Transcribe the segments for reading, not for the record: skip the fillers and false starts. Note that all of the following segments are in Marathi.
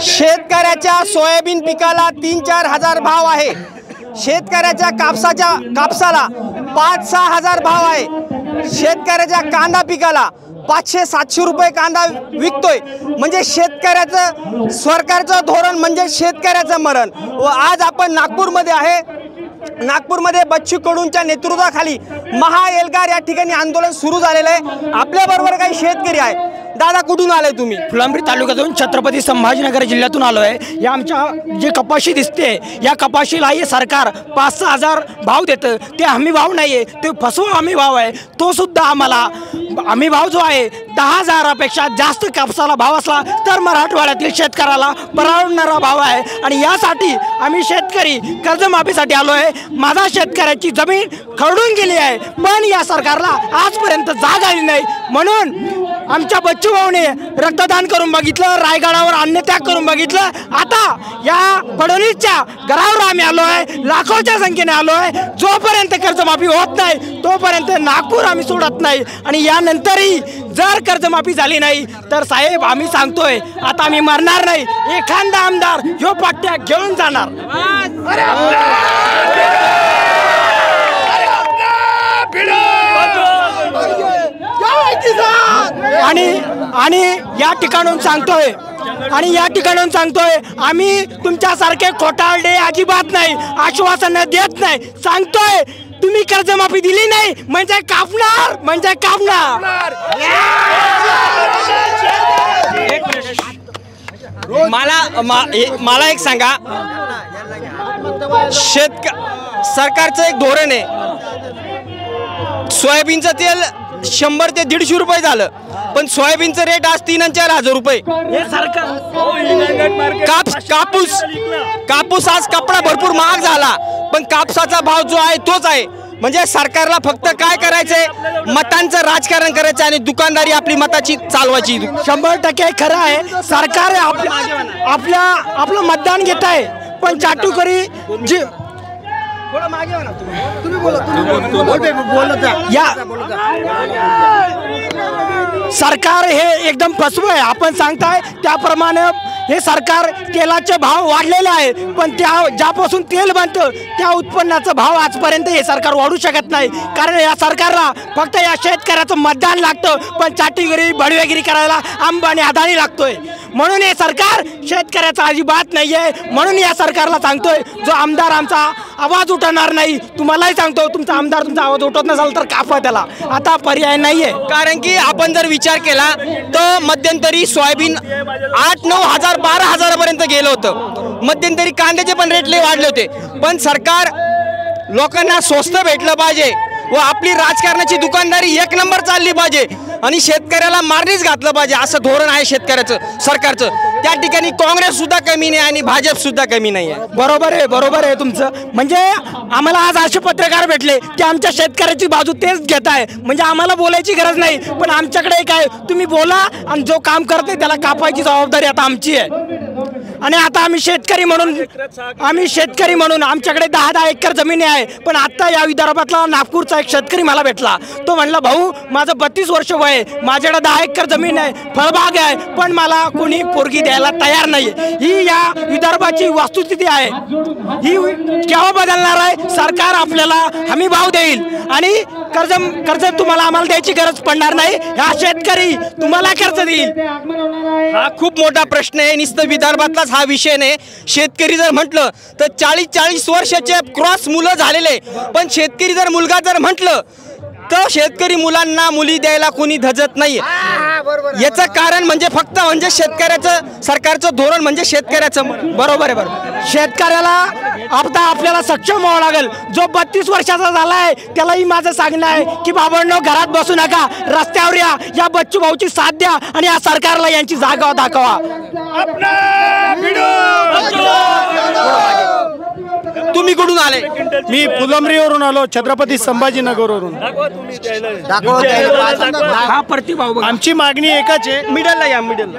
शेतकऱ्याच्या सोयाबीन पिकाला 3-4 हजार भाव आहे। शेतकऱ्याच्या कापसाला 5-6 हजार भाव आहे। शेतकऱ्याच्या कांदा पिकाला 500-700 रुपये कांदा विकतोय। म्हणजे शेतकऱ्याचं सरकारचं धोरण म्हणजे शेतकऱ्याचं मरण। व आज आपण नागपूरमध्ये आहे। नागपूरमध्ये बच्चू कडूंच्या नेतृत्वाखाली महाएल्गार या ठिकाणी आंदोलन सुरू झालेलं आहे। आपल्याबरोबर काही शेतकरी आहे। दादा कुठून आले तुम्ही? फुलंब्री तालुक्यातून छत्रपती संभाजीनगर जिल्ह्यातून आलो आहे। या आमच्या जे कपाशी दिसते या कपाशीला हे सरकार 5-6 हजार भाव देतं। ते हमी भाव नाही आहे, ते फसवा हमी भाव आहे। तो सुद्धा आम्हाला हमी भाव जो आहे 10,000पेक्षा जास्त कापसाला भाव असला तर मराठवाड्यातील शेतकऱ्याला परवडणारा भाव आहे। आणि यासाठी आम्ही शेतकरी कर्जमाफीसाठी आलो आहे। माझा शेतकऱ्याची जमीन खरडून गेली आहे, पण या सरकारला आजपर्यंत जाग आली नाही। म्हणून आमच्या बच्चू भाऊने रक्तदान करून बघितलं, रायगडावर अन्नत्याग करून बघितलं। आता या फडणवीसच्या घरावर आम्ही आलो आहे, लाखोच्या संख्येने आलो आहे। जोपर्यंत कर्जमाफी होत नाही तोपर्यंत नागपूर आम्ही सोडत नाही। आणि यानंतरही जर कर्जमाफी झाली नाही तर साहेब आम्ही सांगतोय आता आम्ही मरणार नाही। एखादा आमदार ह्यो पाट्या घेऊन जाणार। आणि या ठिकाणून सांगतोय आम्ही तुमच्यासारखे खोटारडे अजिबात नाही, आश्वासन देत नाही। सांगतोय तुम्ही कर्जमाफी दिली नाही म्हणजे कापणार। मला एक सांगा, सरकारचं एक धोरण आहे, सोयाबीनचं तेल 100 ते 150 रुपये झालं, पण सोयाबीनचं रेट आज 3 आणि 4 हजार रुपये। कापूस आज कपडा भरपूर महाग झाला, पण कापसाचा भाव जो आहे तोच आहे। म्हणजे सरकारला फक्त काय करायचंय, मतांचं राजकारण करायचं आणि दुकानदारी आपली मताची चालवायची। 100% खरं आहे। सरकार आपलं मतदान घेत आहे, पण चाटुकरी जी सरकार हे एकदम फसवं आहे। आपण सांगताय त्याप्रमाणे हे सरकार तेलाचे भाव वाढलेले आहे, पण ज्यापासून तेल बनतं त्या उत्पन्नाचा भाव आजपर्यंत हे सरकार वाढू शकत नाही। कारण या सरकारला फक्त या शेतकऱ्याचं मतदान लागतं, पण चाटीगिरी बडवेगिरी करायला अंबानी अदानी लागतोय। म्हणून हे सरकार शेतकऱ्याचा अजिबात नाही आहे। म्हणून या सरकारला सांगतोय, जो आमदार आमचा आवाज उठवणार नाही, तुम्हालाही सांगतो तुमचा आमदार तुमचा आवाज उठवत नसाल तर कापा त्याला, आता पर्याय नाही आहे। कारण की आपण जर विचार केला तर मध्यंतरी सोयाबीन 8-9 हजार 12 हजारापर्यंत गेलं होतं। मध्यंतरी कांद्याचे पण रेट लय वाढले होते, पण सरकार लोकांना स्वस्त भेटलं पाहिजे व आपली राजकारणाची दुकानदारी 1 नंबर चालली पाहिजे आणि शेतकऱ्याला मारणीच घातलं पाहिजे, असं धोरण आहे शेतकऱ्याचं सरकारचं। त्या ठिकाणी काँग्रेस सुद्धा कमी नाही आणि भाजप सुद्धा कमी नाही आहे। बरोबर आहे तुमचं। म्हणजे आम्हाला आज असे पत्रकार भेटले की आमच्या शेतकऱ्याची बाजू तेच घेत आहे, म्हणजे आम्हाला बोलायची गरज नाही, पण आमच्याकडे काय तुम्ही बोला आणि जो काम करते त्याला कापायची जबाबदारी आता आमची आहे। आणि आता आम्ही शेतकरी म्हणून आमच्याकडे 10-10 एकर जमीन आहे, पण आता या विदर्भातला नागपूरचा एक शेतकरी मला भेटला। तो म्हणला, भाऊ माझं 32 वर्ष वय आहे, माझ्याकडे 10 एकर जमीन आहे, फळबाग आहे, पण मला कोणी पोरगी द्यायला तयार नाही। ही या विदर्भाची वस्तुस्थिती आहे। ही केव्हा बदलणार आहे? सरकार आपल्याला हमी भाव देईल आणि कर्ज तुम्हाला आम्हाला द्यायची गरज पडणार नाही। हा शेतकरी तुम्हाला कर्ज देईल। हा खूप मोठा प्रश्न आहे। नुसतं विदर्भातलाच हा विषय नाही। शेतकरी जर म्हटलं तर 40-40 वर्षाचे क्रॉस मुलं झालेले, पण शेतकरी जर मुलगा जर म्हटलं तर शेतकरी मुलांना मुली द्यायला कोणी धजत नाहीये। याचं कारण म्हणजे फक्त म्हणजे शेतकऱ्याचं सरकारचं धोरण म्हणजे शेतकऱ्याचं। बरोबर आहे। शेतकऱ्याला आता आपल्याला सक्षम व्हावं लागेल। जो 32 वर्षाचा झाला आहे त्यालाही माझं सांगणं आहे की बाबांनो, घरात बसू नका, रस्त्यावर या बच्चू भाऊची साथ द्या आणि या सरकारला यांची जागा दाखवा। तुम्ही कुठून आले? मी फुलंब्रीवरून आलो, छत्रपती संभाजीनगरवरून। हा प्रतिभाव आमची मागणी एकच आहे। मिडलला या, मिडलला।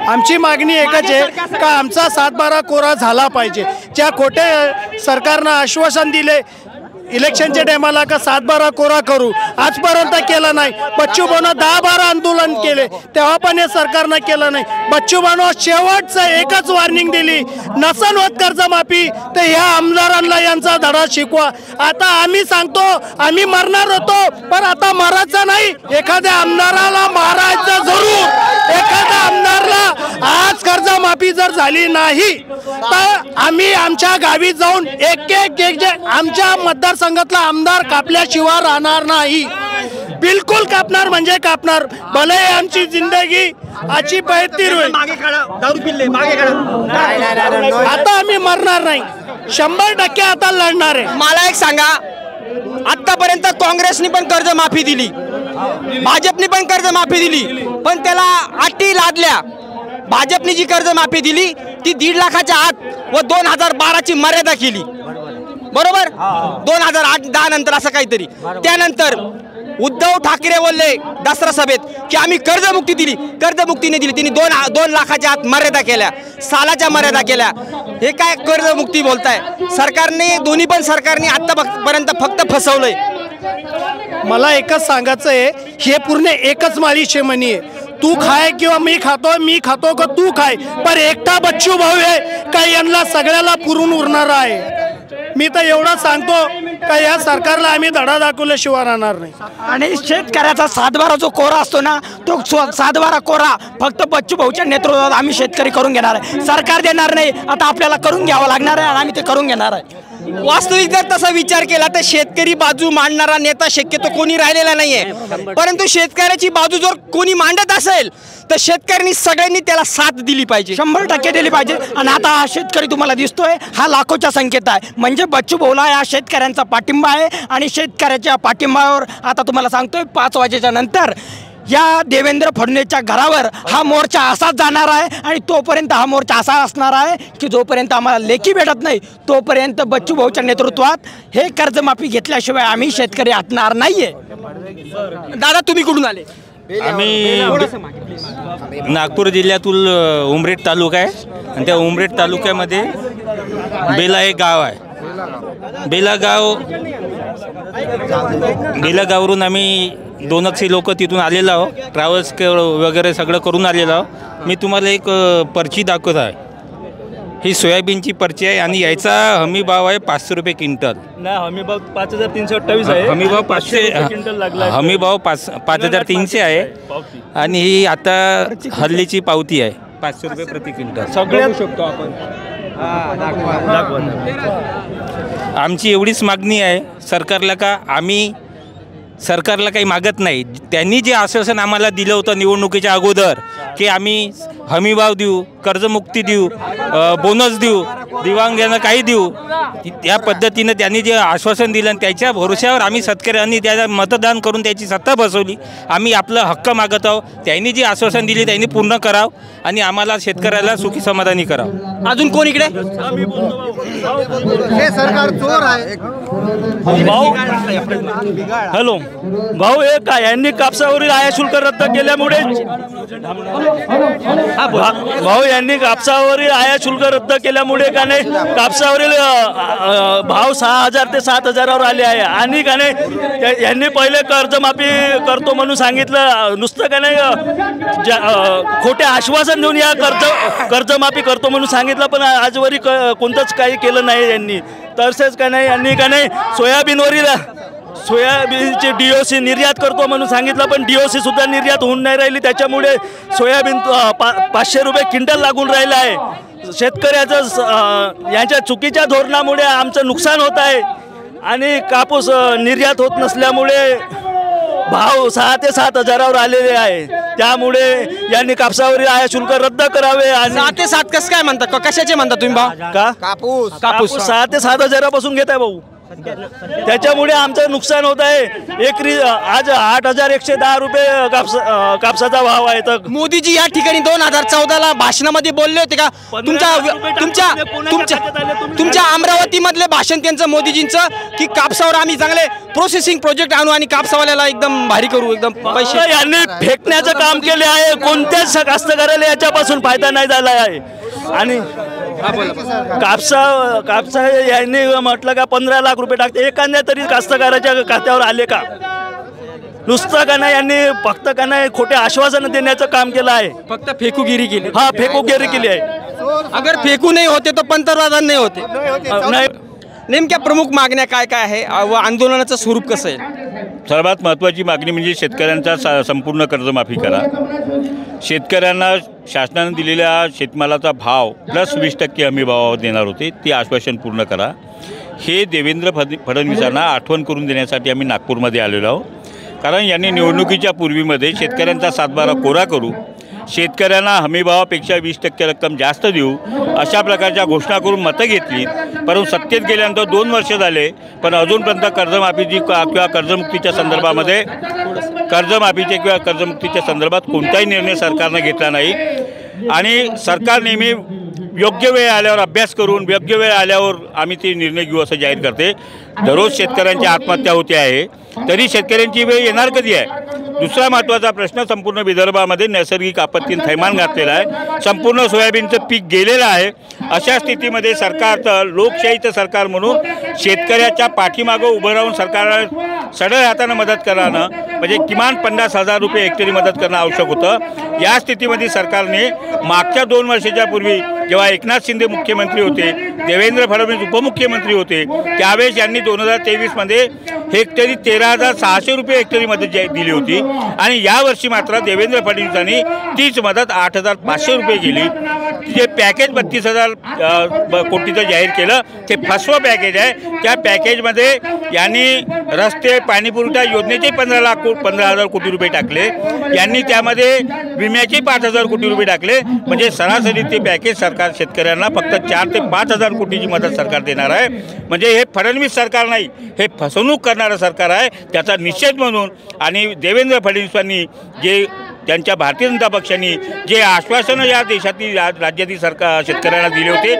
आमची मागणी एकच आहे का आमचा 7-12 कोरा झाला पाहिजे. ज्या खोटे सरकारनं आश्वासन दिले इलेक्शनच्या टायमाला का 7-12 कोरा करू, आजपर्यंत केलं नाही. बच्चू भाऊनं 10-12 आंदोलन केले तेव्हा पण हे सरकारनं केलं नाही. बच्चू भाऊनं शेवटचं एकच वॉर्निंग दिली, नसन होत कर्जमाफी तर ह्या आमदारांना यांचा धडा शिकवा. आता आम्ही सांगतो आम्ही मरणार होतो पण आता मरायचं नाही, एखाद्या आमदाराला मारायचं जरूर. एखाद्या आमदारला आज कर्जमाफी जर झाली नाही तर आम्ही आमच्या गावी जाऊन एक आमच्या मतदारसंघातला आमदार कापल्याशिवाय राहणार नाही. बिलकुल कापणार म्हणजे कापणार, भले आमची जिंदगी आजची 35 होईल. आता आम्ही मरणार नाही, 100% आता लढणार आहे. मला एक सांगा, आतापर्यंत काँग्रेसनी पण कर्जमाफी दिली, भाजपनी पण कर्जमाफी दिली, पण त्याला अटी लादल्या. भाजपनी जी कर्जमाफी दिली ती 1.5 लाखाच्या आत व 2012ची मर्यादा केली, बरोबर. 2008-10 नंतर असं काहीतरी. त्यानंतर उद्धव ठाकरे बोलले दसरा सभेत की आम्ही कर्जमुक्ती दिली, कर्जमुक्तीने दिली. त्यांनी 2 लाखाच्या आत मर्यादा केल्या, सालाच्या मर्यादा केल्या. हे काय कर्जमुक्ती बोलताय? सरकारने, दोन्ही पण सरकारने आतापर्यंत फक्त फसवलंय. मला एकच सांगायचं आहे, हे पूर्ण एकच माळी शेमणी आहे. तू खाय किंवा मी खातो का तू खाय, पण एकटा बच्चू भाऊ आहे का यांना सगळ्याला पुरून उरणारा आहे. मी तर एवढं सांगतो का या सरकारला आम्ही धडा दाखवल्याशिवाय राहणार नाही. आणि शेतकऱ्याचा 7-12 जो कोरा असतो ना, तो 7-12 कोरा फक्त बच्चू भाऊच्या नेतृत्वात आम्ही शेतकरी करून घेणार आहे. सरकार देणार नाही, आता आपल्याला करून घ्यावं लागणार आहे आणि आम्ही ते करून घेणार आहे. वास्तविक जर तसा विचार केला तर शेतकरी बाजू मांडणारा नेता शक्यतो कोणी राहिलेला नाहीये. परंतु शेतकऱ्याची बाजू जर कोणी मांडत असेल तर शेतकऱ्यांनी सगळ्यांनी त्याला साथ दिली पाहिजे, 100% दिली पाहिजे. आणि आता हा शेतकरी तुम्हाला दिसतोय, हा लाखोच्या संख्येत आहे. म्हणजे बच्चू भाऊला या शेतकऱ्यांचा पाठिंबा आहे. आणि शेतकऱ्याच्या पाठिंबावर आता तुम्हाला सांगतोय 5 वाजेच्या नंतर या देवेंद्र फडणवीसच्या घरावर हा मोर्चा असाच जाणार आहे. आणि तोपर्यंत हा मोर्चा असा असणार आहे की जोपर्यंत आम्हाला लेखी भेटत नाही तोपर्यंत बच्चू भाऊच्या नेतृत्वात हे कर्जमाफी घेतल्याशिवाय आम्ही शेतकरी हटणार नाहीये. दादा, तुम्ही कुठून आले? आम्ही नागपूर जिल्ह्यातील उमरेड तालुका आहे आणि त्या उमरेड तालुक्यामध्ये बेला एक गाव आहे. बेला गावावरून आम्ही 200 लोक तिथून आलेलो आहो. ट्रॅव्हल्स वगैरे सगळं करून आलेलो आहो. मी तुम्हाला एक पर्ची दाखवत आहे. ही सोयाबीनची पर्ची आहे आणि याचा हमी भाव आहे 500 रुपये क्विंटल. हमी भाव 5328 आहे. हमी भाव 500 हमी भाव 5300 आहे. आणि ही आता हल्लीची पावती आहे 500 रुपये प्रति क्विंटल. सगळं शकतो आपण. आमची एवढीच मागणी आहे सरकारला का आम्ही सरकारला काही मागत नाही. त्यांनी जे आश्वासन आम्हाला दिलं होतं निवडणुकीच्या अगोदर की आम्ही हमीभाव देऊ, कर्जमुक्ती देऊ, बोनस देऊ, दिव्यांगांना काही देऊ, त्या पद्धतीनं त्यांनी जे आश्वासन दिलं त्याच्या भरोश्यावर आम्ही शेतकऱ्यांनी त्याला मतदान करून त्याची सत्ता बसवली. आम्ही आपलं हक्क मागत आहोत. त्यांनी जी आश्वासन दिली त्यांनी पूर्ण करावं आणि आम्हाला शेतकऱ्याला सुखी समाधानी करावं. अजून कोण इकडे? हे सरकार चोर आहे. हॅलो भाऊ, हे काय यांनी कापसावरील आयात शुल्क रद्द केल्यामुळे भाऊ यांनी कापसावरील आयात शुल्क रद्द केल्यामुळे का नाही कापसावरील भाव 6000 ते 7000 आले आहे. आणि का नाही यांनी पहिले कर्जमाफी करतो म्हणून सांगितलं, नुसतं का नाही खोटे आश्वासन देऊन या कर्जमाफी करतो म्हणून सांगितलं, पण आजवरी कोणतंच काही केलं नाही यांनी. तसेच का नाही यांनी का नाही सोयाबीनची DOC निर्यात करतो म्हणून सांगितलं, पण DOC सुद्धा निर्यात होऊन नाही राहिली. त्याच्यामुळे सोयाबीन 500 रुपये क्विंटल लागून राहिलं आहे. शेतकऱ्याचं यांच्या चुकीच्या धोरणामुळे आमचं नुकसान होत आहे. आणि कापूस निर्यात होत नसल्यामुळे भाव 6 ते 7000 आलेले आहे. त्यामुळे यांनी कापसावरील आयात शुल्क रद्द करावे. आणि 6 ते 7 कसं काय म्हणता? कशाचे म्हणता तुम्ही भाव? का कापूस 6 ते 7000 पासून घेत आहे भाऊ. त्याच्यामुळे आमचं नुकसान होत आहे. एकरी आज 8,110 रुपये कापसाचा भाव आहे. तर मोदीजी या ठिकाणी 2014ला भाषणामध्ये बोलले होते का? तुमच्या अमरावतीमधले भाषण त्यांचं मोदीजींचं की कापसावर आम्ही चांगले प्रोसेसिंग प्रोजेक्ट आणू आणि कापसावाल्याला एकदम भारी करू, एकदम पैसे. यांनी फेकण्याचं काम केले आहे. कोणत्याच कास्तकाराला याच्यापासून फायदा नाही झाला आहे. आणि कापसा यांनी म्हटलं का 15 लाख रुपये टाकते. एखाद्या तरी कास्तकाराच्या खात्यावर आले का? नुसतं का नाही, यांनी फक्त का नाही खोटे आश्वासन देण्याचं काम केलं आहे. फक्त फेकूगिरी केली. हा, फेकूगिरी केली आहे. अगर फेकू नाही होते तर पंतप्रधान नाही होते. नाही. नेमक्या प्रमुख मागण्या काय काय आहे व आंदोलनाचं स्वरूप कसं आहे? सर्वात महत्त्वाची मागणी म्हणजे शेतकऱ्यांचा संपूर्ण कर्जमाफी करा. शेतकऱ्यांना शासनाने दिलेल्या शेतमालाचा भाव प्लस 20% हमी भाव देणार होते, ते आश्वासन पूर्ण करा. हे देवेंद्र फडणवीसांना आठवण करून देण्यासाठी आम्ही नागपूरमध्ये आलेलो आहोत. कारण यांनी निवडणुकीच्या पूर्वीमध्ये शेतकऱ्यांचा 7/12 कोरा करू, शेतकऱ्यांना हमीभावापेक्षा 20% रक्कम जास्त देऊ अशा प्रकारच्या घोषणा करून मतं घेतली. परंतु सत्तेत गेल्यानंतर 2 वर्ष झाले, पण अजूनपर्यंत कर्जमाफीची किंवा कर्जमुक्तीच्या संदर्भात कोणताही निर्णय सरकारनं घेतला नाही. आणि सरकार नेहमी योग्य वेळ आल्यावर अभ्यास करून योग्य वेळ आल्यावर आम्ही ते निर्णय घेऊ असं जाहीर करते. दररोज शेतकऱ्यांची आत्महत्या होते आहे, तरी शेतकऱ्यांची वेळ येणार कधी आहे? दुसरा महत्त्वाचा प्रश्न, संपूर्ण विदर्भामध्ये नैसर्गिक आपत्तीने थैमान घातलेला आहे. संपूर्ण सोयाबीनचं पीक गेलेलं आहे. अशा स्थितीमध्ये सरकारचं लोकशाहीचं सरकार म्हणून शेतकऱ्याच्या पाठीमागं उभं राहून सरकारला सढळ हातानं मदत करणं म्हणजे किमान 50,000 रुपये हेक्टरी मदत करणं आवश्यक होतं. या स्थितीमध्ये सरकारने मागच्या 2 वर्षाच्या पूर्वी जेव्हा एकनाथ शिंदे मुख्यमंत्री होते, देवेंद्र फडणवीस उपमुख्यमंत्री होते, त्यावेळेस यांनी 2023मध्ये हेक्टरी 13,600 रुपये हेक्टरी मदत दिली होती. आणि यावर्षी मात्र देवेंद्र फडणवीसांनी तीच मदत 8,500 रुपये केली. जे पॅकेज 32,000 कोटीचं जाहीर केलं ते फसवं पॅकेज आहे. त्या पॅकेजमध्ये यांनी रस्ते पाणीपुरवठा योजनेचे 15,000 कोटी रुपये टाकले. यांनी त्यामध्ये विम्याचे 5,000 कोटी रुपये टाकले. म्हणजे सरासरी ते पॅकेज सरकार शेतकऱ्यांना फक्त 4,000 ते 5,000 कोटीची मदत सरकार देणार आहे. म्हणजे हे फडणवीस सरकार नाही, हे फसवणूक करणारं सरकार आहे. त्याचा निषेध म्हणून आणि देवेंद्र फडणवीसांनी जे त्यांच्या भारतीय जनता पक्षाने जे आश्वासनं या देशातील राज्यातील शेतकऱ्यांना दिले होते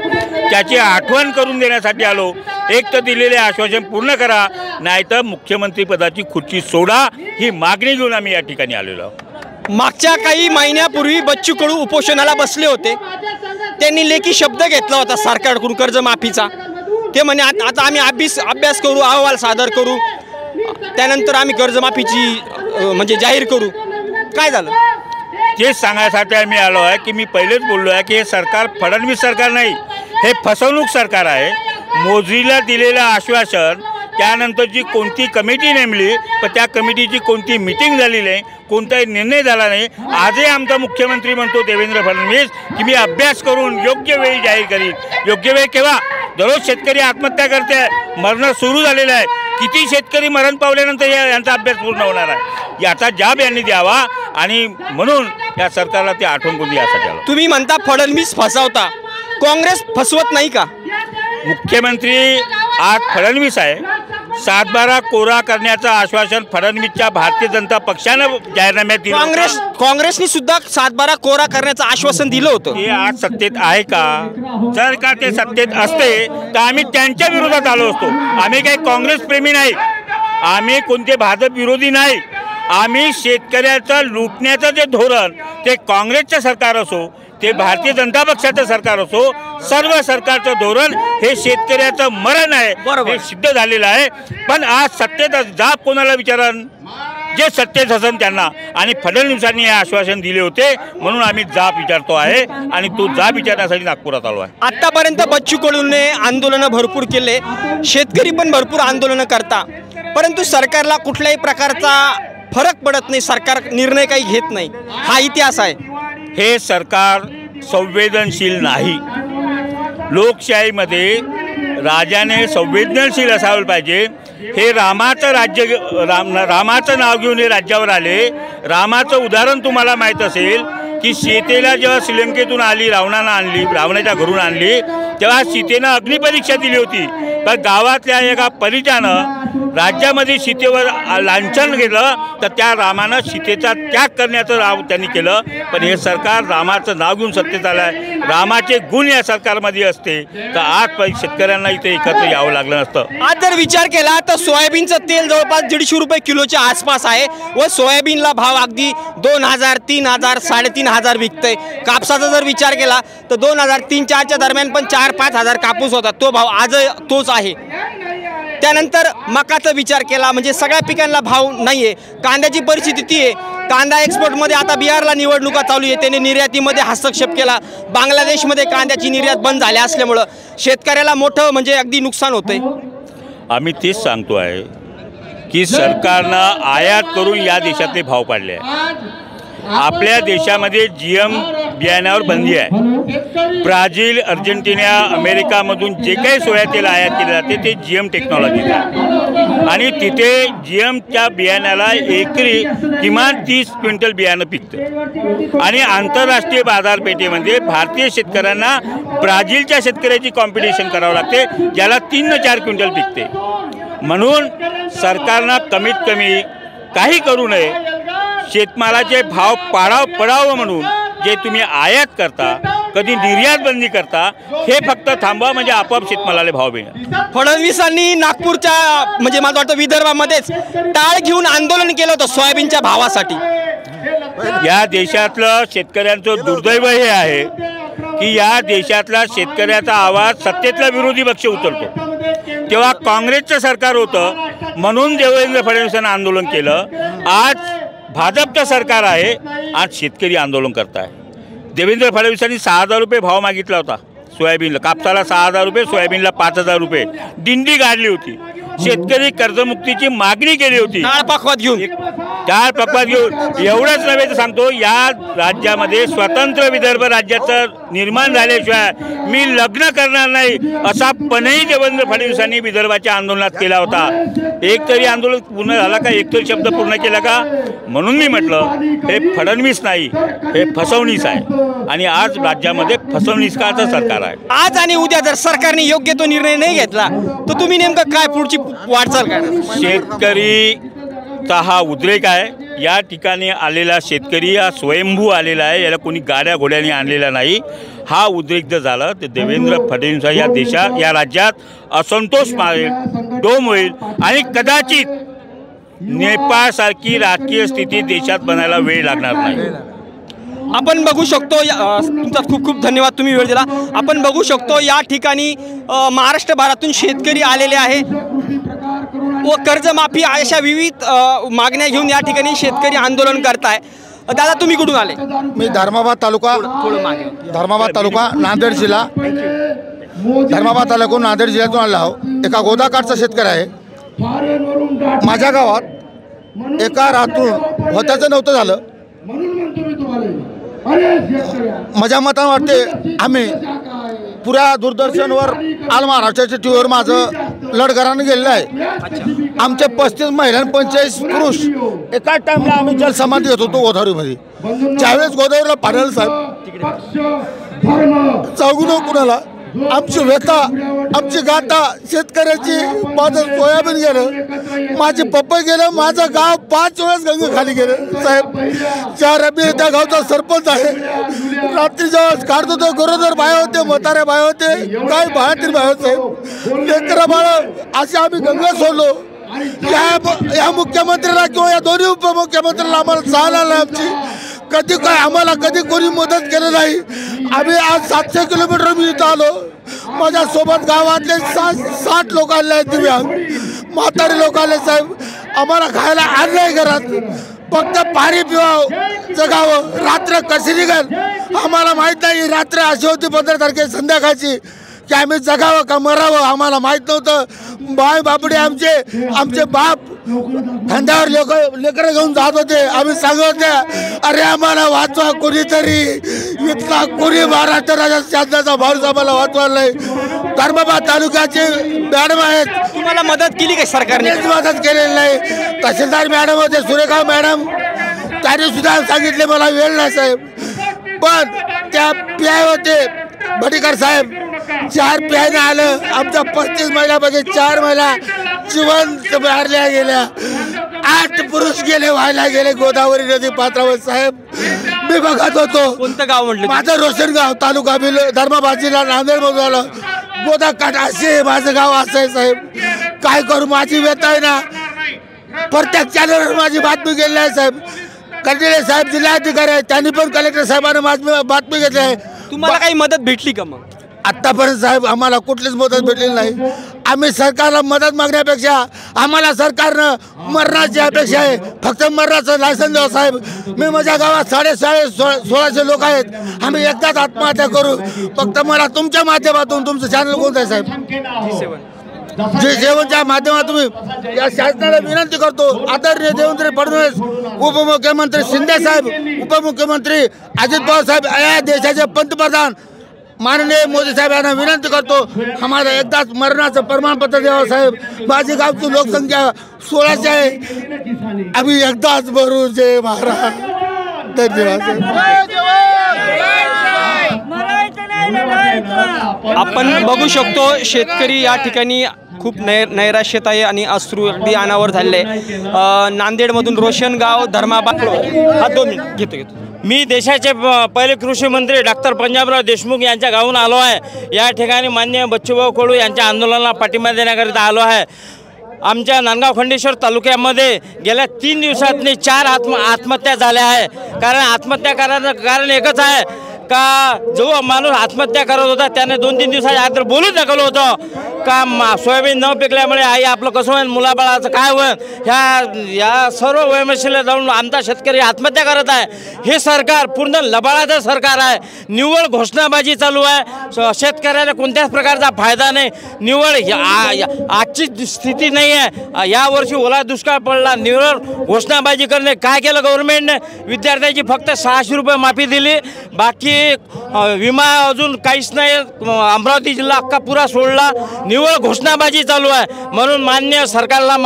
त्याची आठवण करून देण्यासाठी आलो. एक तर दिलेले आश्वासन पूर्ण करा, नाहीतर मुख्यमंत्रीपदाची खुर्ची सोडा, ही मागणी घेऊन आम्ही या ठिकाणी आलेलो आहोत. मागच्या काही महिन्यापूर्वी बच्चू कडू उपोषणाला बसले होते. त्यांनी लेखी शब्द घेतला होता सरकारकडून कर्जमाफीचा. ते म्हणे आता आम्ही अभ्यास करू, अहवाल सादर करू, त्यानंतर आम्ही कर्जमाफीची म्हणजे जाहीर करू. काय झालं? तेच सांगण्यासाठी आम्ही आलो आहे की मी पहिलेच बोललो आहे की हे सरकार फडणवीस सरकार नाही, हे फसवणूक सरकार आहे. मोदीला दिलेलं आश्वासन, त्यानंतरची कोणती कमिटी नेमली, पण त्या कमिटीची कोणती मिटिंग झालेली नाही, कोणताही निर्णय झाला नाही. आजही आमचा मुख्यमंत्री म्हणतो देवेंद्र फडणवीस की मी अभ्यास करून योग्य वेळी जाहीर करीन. योग्य वेळ केव्हा? दररोज शेतकरी आत्महत्या करते आहे, मरणं सुरू झालेलं आहे. किती शेतकरी मरण पावल्यानंतर यांचा अभ्यास पूर्ण होणार आहे? याचा जाब यांनी द्यावा. आणि म्हणून या सरकारला ते आठवण करून यासाठी आलो. तुम्ही म्हणता फडणवीस फसवता, काँग्रेस फसवत नाही का? मुख्यमंत्री आज फडणवीस आहे. 7/12 कोरा करण्याचं आश्वासन फडणवीसच्या भारतीय जनता पक्षानं जाहीरनाम्यात दिलं. काँग्रेसने सुद्धा 7/12 कोरा करण्याचं आश्वासन दिलं होतं. ते आज सत्तेत आहे का? जर का ते सत्तेत असते तर आम्ही त्यांच्या विरोधात आलो असतो. आम्ही काही काँग्रेस प्रेमी नाही, आम्ही कोणते भाजप विरोधी नाही. आम्ही शेतकऱ्याचं लुटण्याचं जे धोरण, ते काँग्रेसचं सरकार असो, ते भारतीय जनता पक्षाचं सरकार असो, सर्व सरकारचं धोरण हे शेतकऱ्याचं मरण आहे, हे सिद्ध झालेलं आहे. पण आज सत्तेत जाब कोणाला विचारण? जे सत्तेत असन त्यांना. आणि फडणवीसांनी हे आश्वासन दिले होते म्हणून आम्ही जाब विचारतो आहे आणि तो जाब विचारण्यासाठी नागपुरात आलो आहे. आतापर्यंत बच्चू कडूने आंदोलनं भरपूर केले, शेतकरी पण भरपूर आंदोलनं करता, परंतु सरकारला कुठल्याही प्रकारचा फरक पडत नाही, सरकार निर्णय काही घेत नाही. हा इतिहास आहे. हे सरकार संवेदनशील नाही. लोकशाहीमध्ये राजाने संवेदनशील असायला पाहिजे. हे रामाचं राज्य, रामाचं नाव घेऊन हे राज्यावर आले. रामाचं उदाहरण तुम्हाला माहीत असेल की सीतेला जेव्हा श्रीलंकेतून आली, रावणानं आणली, रावणाच्या घरून आणली, तेव्हा सीतेनं अग्निपरीक्षा दिली होती. पण गावातल्या एका परिचानं राज्यामध्ये सीतेवर लांछन केलं, तर त्या रामानं सीतेचा त्याग करण्याचं राव त्यांनी केलं. पण हे सरकार रामाचं नाव घेऊन सत्तेत आलं आहे. रामाचे गुण या सरकारमध्ये असते तर आज शेतकऱ्यांना इथे एकत्र यावं लागलं नसतं. आज जर विचार केला तर सोयाबीनचं तेल जवळपास 150 रुपये किलोच्या आसपास आहे व सोयाबीनला भाव अगदी 2000, 3000, 3500 विकतंय. कापसाचा जर विचार केला तर 2000, 3-4च्या दरम्यान पण 4-5 हजार कापूस होता, तो भाव आज तोच आहे. त्यानंतर मकाचा विचार केला म्हणजे सगळ्या पिकांना भाव नाही आहे. कांद्याची परिस्थिती ती आहे. कांदा एक्सपोर्टमध्ये आता बिहारला निवडणुका चालू आहे, त्याने निर्यातीमध्ये हस्तक्षेप केला. बांगलादेशमध्ये कांद्याची निर्यात बंद झाली असल्यामुळं शेतकऱ्याला मोठं म्हणजे अगदी नुकसान होतंय. आम्ही तेच सांगतो आहे की सरकारनं आयात करून या देशातले भाव पाडले आहे. आपल्या देशामध्ये GM बियाण्यावर बंदी आहे. ब्राझील, अर्जेंटिना, अमेरिकामधून जे काही सोया तेल आयात केले जाते ते GM टेक्नॉलॉजीचं आहे आणि तिथे GMच्या बियाण्याला एकरी किमान 30 क्विंटल बियाणं पिकतं आणि आंतरराष्ट्रीय बाजारपेठेमध्ये भारतीय शेतकऱ्यांना ब्राझीलच्या शेतकऱ्याची कॉम्पिटिशन करावं लागते, ज्याला 3-4 क्विंटल पिकते. म्हणून सरकारनं कमीत कमी काही करू नये, शेतमालाचे भाव पडावं म्हणून जे तुम्ही आयात करता, कधी निर्यात बंदी करता, हे फक्त थांबवा म्हणजे आपोआप शेतमालाला भाव मिळेल. फडणवीसांनी नागपूरच्या म्हणजे मला वाटतं विदर्भामध्येच टाळ घेऊन आंदोलन केलं होतं सोयाबीनच्या भावासाठी. या देशातलं शेतकऱ्यांचं दुर्दैव हे आहे की या देशातला शेतकऱ्याचा आवाज सत्तेतला विरोधी पक्ष उचलतो. तेव्हा काँग्रेसचं सरकार होतं म्हणून देवेंद्र फडणवीसांनी आंदोलन केलं. आज भाजपचं सरकार आहे, आज शेतकरी आंदोलन करत आहे. देवेंद्र फडणवीसांनी 6000 रुपये भाव मागितला होता सोयाबीनला. कापसाला 6000 रुपये, सोयाबीनला 5000 रुपये दिंडी काढली होती. शेतकरी कर्जमुक्तीची मागणी केली होती टाळ पखवात घेऊन. एवढंच नव्हे तर सांगतो, या राज्यामध्ये स्वतंत्र विदर्भ राज्याचं निर्माण झाल्याशिवाय मी लग्न करणार नाही असा पणही देवेंद्र फडणवीसांनी विदर्भाच्या आंदोलनात केला होता. एक तरी आंदोलन पूर्ण झाला का? एक तरी शब्द पूर्ण केला का? म्हणून मी म्हटलं हे फडणवीस नाही, हे फसवणीच आहे आणि आज राज्यामध्ये फसवणीकाचं सरकार आहे. आज आणि उद्या जर सरकारने योग्य तो निर्णय नाही घेतला तर तुम्ही नेमकं काय पुढची वाटचाल काय? शेतकरीचा हा उद्रेक आहे. या ठिकाणी आलेला शेतकरी हा स्वयंभू आलेला आहे, याला कोणी गाड्या घोड्याने आणलेला नाही. हा उद्रेक जर झाला तर देवेंद्र फडणवीस या देशात, या राज्यात असंतोष मारेल, डोम होईल आणि कदाचित नेपाळसारखी राजकीय स्थिती देशात बनायला वेळ लागणार नाही. आपण बघू शकतो, तुमचा खूप खूप धन्यवाद, तुम्ही वेळ दिला. आपण बघू शकतो या ठिकाणी महाराष्ट्रभरातून शेतकरी आलेले आहे व कर्जमाफी अशा विविध मागण्या घेऊन या ठिकाणी शेतकरी आंदोलन करताय. दादा तुम्ही कुठून आले? मी धर्माबाद तालुका नांदेड जिल्हा. धर्माबाद तालुक्यातून नांदेड जिल्ह्यातून आलो आहो. एका गोदाकाठचा शेतकरी आहे. माझ्या गावात एका रातून होत्याचं नव्हतं झालं. माझ्या मतानं वाटते आम्ही पुऱ्या दूरदर्शनवर आल महाराष्ट्राच्या टीव्हीवर माझं लढगरानं गेलेलं आहे. आमचे 35 महिला आणि 45 पुरुष एकाच टाइमला आम्ही जलसमाधी घेत होतो गोदावरीमध्ये. ज्यावेळेस गोदावरीला पाण्याला साहेब चावू नको कुणाला, आमची व्यथा, आमची गाथा शेतकऱ्याची. माझं सोयाबीन गेलं, माझे पप्पा गेलं, माझं गाव 5 वेळेस गंगे खाली गेलं साहेब. 4 रबी त्या गावचा सरपंच आहे. रात्री जेव्हा काढतो तो गरोदर बाया होते, म्हातारे बाया होते, काय बाहेर बाया होते साहेब. लेकरं बाळं असे आम्ही गंगा सोडलो. या मुख्यमंत्र्याला किंवा या दोन्ही उपमुख्यमंत्र्याला आम्हाला चाल आला आमची. कधी काय आम्हाला कधी कोणी मदत केलं नाही. आम्ही आज 700 किलोमीटर मी इथं आलो. माझ्यासोबत गावातले 60 लोक आले आहेत, दिव्यांग म्हातारे लोक आले साहेब. आम्हाला खायला अन्न नाही घरात, फक्त पाणी पिवावं, जगावं. रात्र कशी निघाल आम्हाला माहीत नाही. रात्र अशी होती 15 तारखे संध्याकाळची की आम्ही जगावं का मरावं आम्हाला माहीत नव्हतं. बाय बापडे आमचे बाप खांद्यावर लेकरं घेऊन जात होते. आम्ही सांगत होते अरे आम्हाला वाचवा कोणीतरी, इथला कोणी महाराष्ट्र राज्यात शासनाचा माणूस आम्हाला वाचवायला नाही. धर्माबाद तालुक्याचे मॅडम आहेत, तुम्हाला मदत केली काय सरकारने? मदत केलेली नाही. तहसीलदार मॅडम होते, सुरेखा मॅडम, त्यांनी सुद्धा सांगितले मला वेळ नाही साहेब. पण त्या पीआय होते भटीकर साहेब 4 पीआयने आलं. आमच्या 35 महिलापैकी 4 महिला जिवंत मारल्या गेल्या. 8 पुरुष व्हायला गेले गोदावरी नदी पात्रावर. साहेब मी बघत होतो. कोणतं गाव म्हटलं? माझं रोशनगाव, तालुका धर्माबाद, जिल्हा नांदेड मधून आलं. गोदाकाठ असे माझं गाव असं आहे. साहेब काय करू, माझी व्यथा आहे ना. प्रत्येक चॅनलवर माझी बातमी गेलेली आहे. साहेब कंटिले साहेब जिल्हाधिकारी आहेत, त्यांनी पण कलेक्टर साहेबांना माझी बातमी घेतली आहे. तुम्हाला काही मदत भेटली का? मग आत्तापर्यंत साहेब आम्हाला कुठलीच मदत भेटलेली नाही. आम्ही सरकारला मदत मागण्यापेक्षा आम्हाला सरकारनं मरणाची अपेक्षा आहे. फक्त मरणाचं लायसन द्यावं. साहेब मी माझ्या गावात 1650 लोक आहेत. आम्ही एकदाच आत्महत्या करू. फक्त मला तुमच्या माध्यमातून, तुमचं चॅनल कोणतं आहे साहेब, G7च्या माध्यमातून या शासनाला विनंती करतो. आदरणीय देवेंद्र फडणवीस, उपमुख्यमंत्री शिंदे साहेब, उपमुख्यमंत्री अजित पवार साहेब, या देशाचे पंतप्रधान माननीय मोदी साहेब यांना विनंती करतो, आम्हाला एकदाच मरणाचं प्रमाणपत्र द्यावं. साहेब माझी गावची लोकसंख्या 1600 आहे. आम्ही एकदाच भरू. जय महाराज. धन्यवाद. आपण बघू शकतो शेतकरी या ठिकाणी खूप नैराश्यत आहे आणि अश्रू अगदी अनावर झालेले. नांदेडमधून रोशनगाव, धर्माबाद. हा 2 मिनिट घेतो. मी देशाचे पहिले कृषी मंत्री डॉक्टर पंजाबराव देशमुख यांच्या गावाहून आलो आहे. या ठिकाणी माननीय बच्चूभाऊ कडू यांच्या आंदोलनाला पाठिंबा देण्याकरिता आलो आहे. आमच्या नांदगाव खंडेश्वर तालुक्यामध्ये गेल्या 3 दिवसांनी 4 आत्महत्या झाल्या आहे. कारण आत्महत्या करायचं कारण एकच आहे का जो माणूस आत्महत्या करत होता त्याने 2-3 दिवसाच्या आत बोलून दाखवलं होतं का सोयाबीन न पिकल्यामुळे आई आपलं कसं होईल, मुलाबाळाचं काय होईल. या सर्व वैमनस्याला जाऊन आमचा शेतकरी आत्महत्या करत आहे. हे सरकार पूर्ण लबाडाचं सरकार आहे. निव्वळ घोषणाबाजी चालू आहे. शेतकऱ्याला कोणत्याच प्रकारचा फायदा नाही. निव्वळ आजची स्थिती नाही आहे. यावर्षी ओला दुष्काळ पडला. निव्वळ घोषणाबाजी करणे. काय केलं गव्हर्नमेंटने? विद्यार्थ्यांची फक्त 600 रुपये माफी दिली. बाकी विमा अजून काहीच नाही. अमरावती जिल्हा अख्खा पुरा सोडला. निव्वळ घोषणाबाजी चालू आहे. म्हणून मान्य सरकारला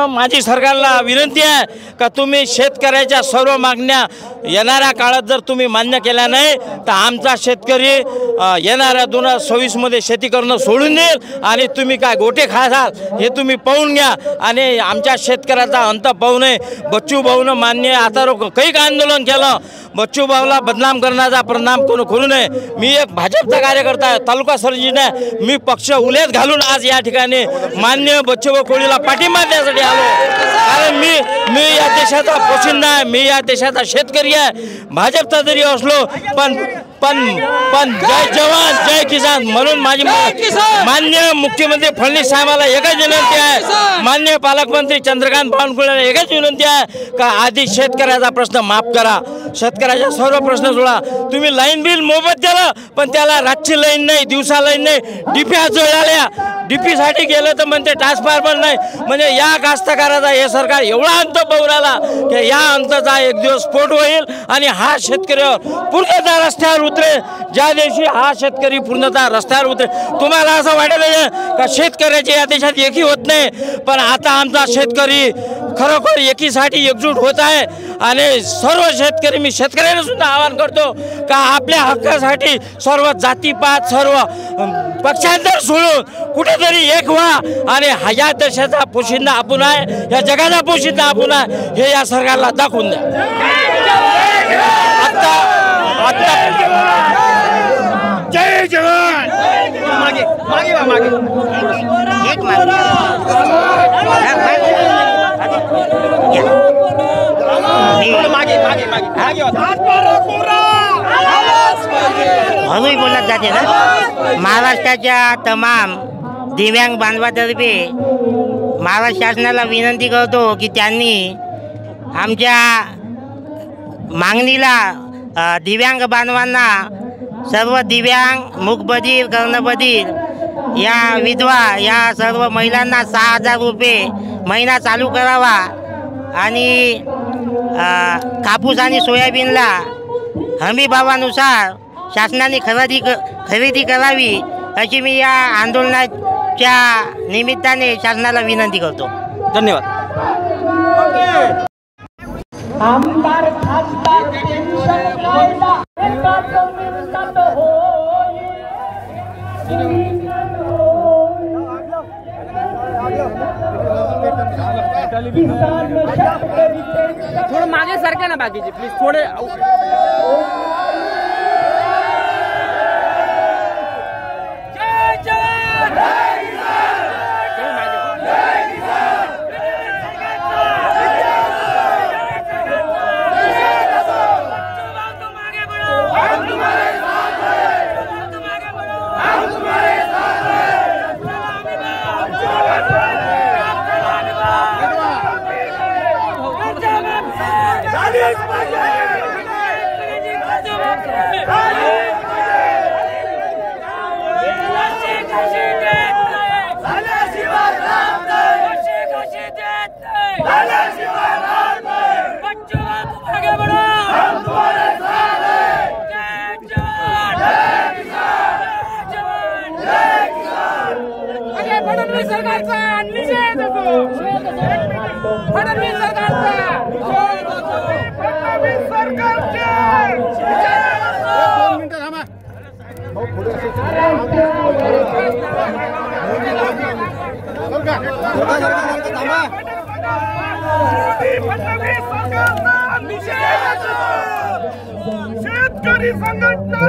माझी सरकारला विनंती आहे का तुम्ही शेतकऱ्याच्या सर्व मागण्या येणाऱ्या काळात जर तुम्ही मान्य केल्या नाही तर आमचा शेतकरी येणाऱ्या 2026 शेती करणं सोडून देईल आणि तुम्ही काय गोटे खासाल हे तुम्ही पाहून घ्या. आणि आमच्या शेतकऱ्याचा अंत पाहू नये. बच्चू भाऊनं मान्य आता कैक आंदोलन केलं. बच्चू भाऊला बदनाम करण्याचा परिणाम कोणी करू नये. मी एक भाजपचा कार्यकर्ता आहे, तालुका सरजीने. मी पक्ष उलेत घालून आज या ठिकाणी मान्य बच्चूभाऊ कोळीला पाठिंबा देण्यासाठी आलो. कारण मी या देशाचा पोशिंदा आहे. मी या देशाचा शेतकरी आहे. भाजपचा जरी असलो पण जय जवान जय किसान म्हणून माझी मान्य मुख्यमंत्री फडणवीस साहेबाला एकच विनंती आहे. मान्य पालकमंत्री चंद्रकांत बावनकुळेला एकच विनंती आहे का आधी शेतकऱ्याचा प्रश्न माफ करा. शेतकऱ्याच्या सर्व प्रश्न सोडा. तुम्ही लाईन बिल मोफत दिलं पण त्याला रातची लाईन नाही, दिवसा लाईन नाही. डीपी जुळाल्या. डीपीसाठी गेलं तर म्हणते ट्रान्सफॉर्मर नाही. म्हणजे या कास्तकाराचा हे सरकार एवढा अंत पाहू राहिला की या अंताचा एक दिवस स्फोट होईल आणि हा शेतकऱ्यावर पूर्णतः रस्त्यावर उतरेल. ज्या दिवशी हा शेतकरी पूर्णतः रस्त्यावर उतरेल. तुम्हाला असं वाटलं का शेतकऱ्याची या देशात एकी होत नाही, पण आता आमचा शेतकरी खरोखर एकीसाठी एकजूट होत आहे. आणि सर्व शेतकरी, मी शेतकऱ्यांना सुद्धा आवाहन करतो का आपल्या हक्कासाठी सर्व जातीपात सर्व पक्षांतर सोडून कुठेतरी एक व्हा आणि या देशाचा पोशिंदा आपण आहे, या जगाचा पोशिंदा आपण आहे हे या सरकारला दाखवून द्या. जय जवान. मागे मागे मागे म्हणून बोलत जाते ना. महाराष्ट्राच्या तमाम दिव्यांग बांधवातर्फे महाराष्ट्र शासनाला विनंती करतो की त्यांनी आमच्या मागणीला दिव्यांग बांधवांना सर्व दिव्यांग, मूकबधीर, कर्णबधीर, या विधवा या सर्व महिलांना 6,000 रुपये महिना चालू करावा आणि कापूस आणि सोयाबीनला हमी भावानुसार शासनाने खरेदी करावी अशी मी या आंदोलनाच्या निमित्ताने शासनाला विनंती करतो. धन्यवाद. आमदार खासदार पेन्शन राहिला एकाच मिनिटात होईल. थोडं मागे सारखं ना बाकीचे प्लीज थोडे. शेतकरी संघटना